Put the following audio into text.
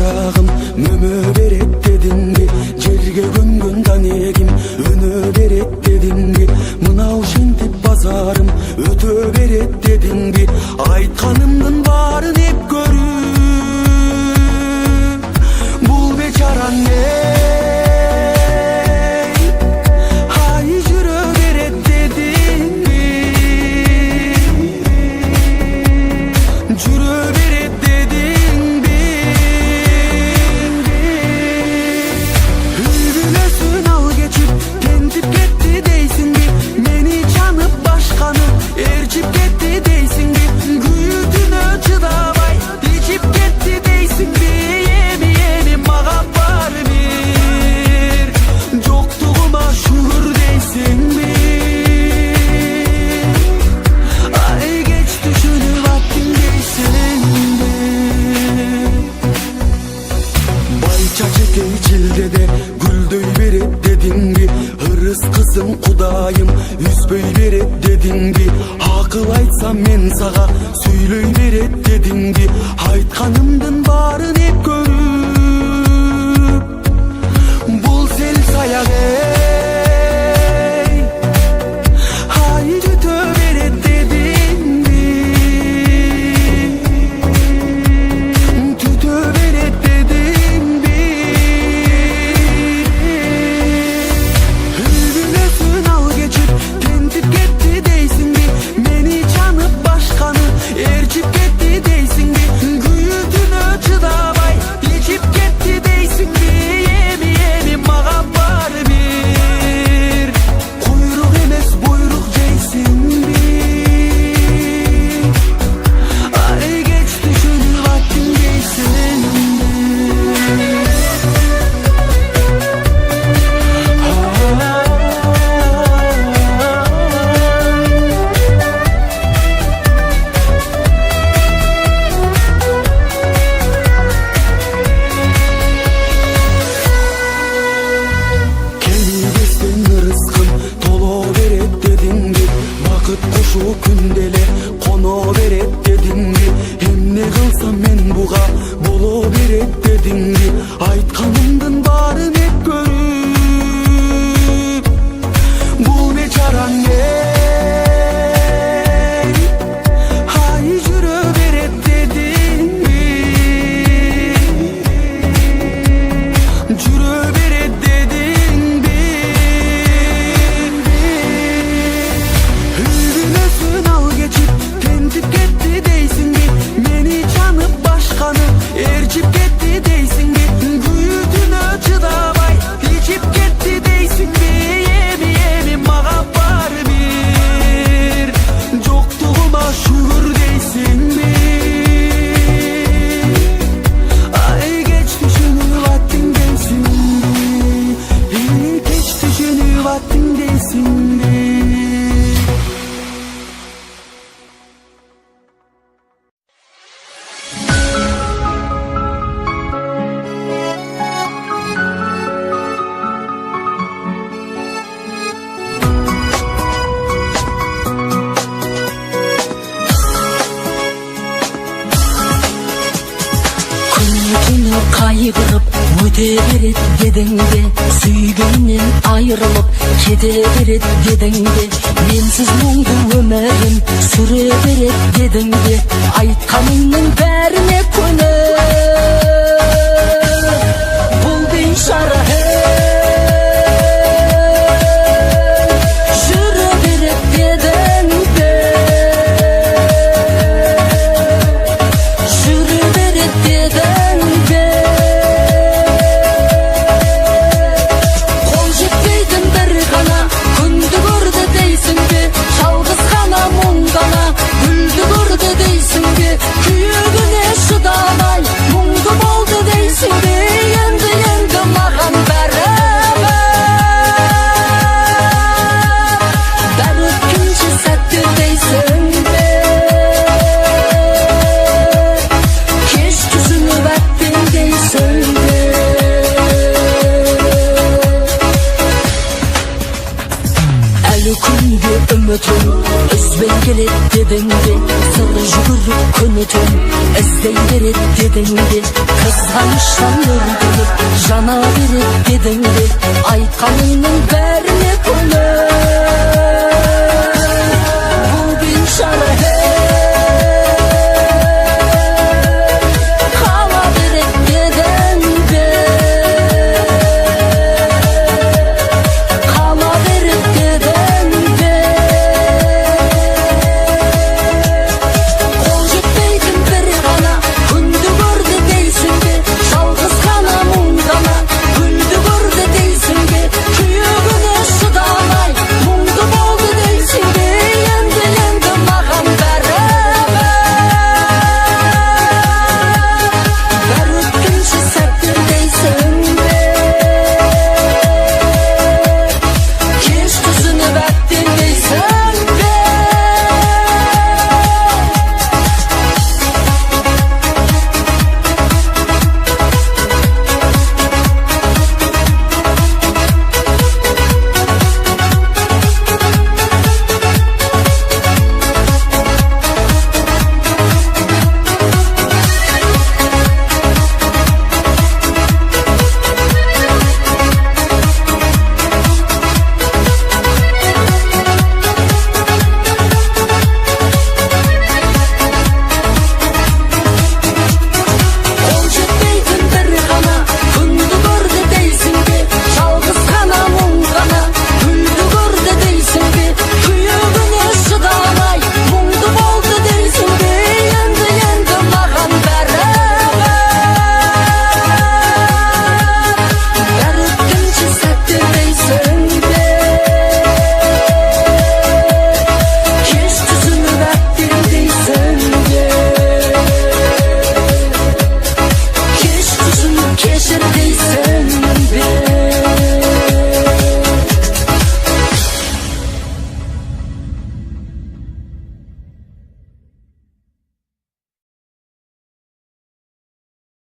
шарағым мөмө берет дедимби, жерге көнгөн танегим өнө берет дедимби, мынау шентип базарым өтө берет дедимби, айтканымдын баарын эп көрүп бул бечараң ай жүрө берет дедимби, жүрө берет дедимби, үлгүлөсүн ал кечип тентип кетти дейсиңби, мени чанып башканы ээрчип кетти дейсиңби, күйүүтүнө чыдабай ичип кетти дейсиңби, эми мага бар бир жоктугума шүгүр дейсиңби, ай кеч түшүнүп аттың дейсиңби, бай чачекей чилдеде гүлдөй берет дедиңби, ырыс кызым кудайым үзбөй берет дедиңби, акыл айтсам мен сага сүйлөй берет дедиңби, айтканымдын баарын эп көрүп бул сел саяк ай жүтө берет дедиңби, түтө берет дедиңби, үлгүлөсүн ал кечип тентип кетти дейсиңби, мени чанып башканы ээрчип кетти дейсиңби, күйүүтүнө чыдабай ичип кетти дейсиңби, эми мага бар бир куйрук эмес буйрук жейсиңби, ай кеч түшүнүп аттың дейсиңби. Келбестен ырыскым толо берет дедиңби, бакыт кушу күндө эле коно берет дедиңби, эмне кылсам мен буга боло берет дедиңби, айтканымдын баарын эп көрүп бул бечараң ай жүрө берет дедиңби, жүрө берет дедиңби, үлгүлөсүн ал кечип тентип кетти дейсиңби, мени чанып башканы ээрчип кетти дейсиңби, күйүүтүнө чыдабай ичип кетти дейсиңби, эми мага бар бир жоктугума шүгүр дейсиңби, ай кеч түшүнүп аттың дейсиңби, кеч түшүнүп аттың дейсиңби. Күнү кайгырып өтө берет дедиңби, сүйгөнүнөн айрылып кете берет дедиңби, менсиз мұңды өмірім сүре берет дедиңби, айтканыңдын бәріне көнөп бул бейшара жүрө берет дедиңби, жүрө берет дедиңби, кол жетпейтін бір ғана күнді көрді дейсіңбе, жалғыз ғана мұңдана гүлді көрді дейсіңбе, күйігін Үзбей келет дедіңде, сыры жүгіріп күн өтем. Іздей берет дедіңде, қызғаныштан өртеніп жана берет дедіңде, айтқаныңның бәріне көнем.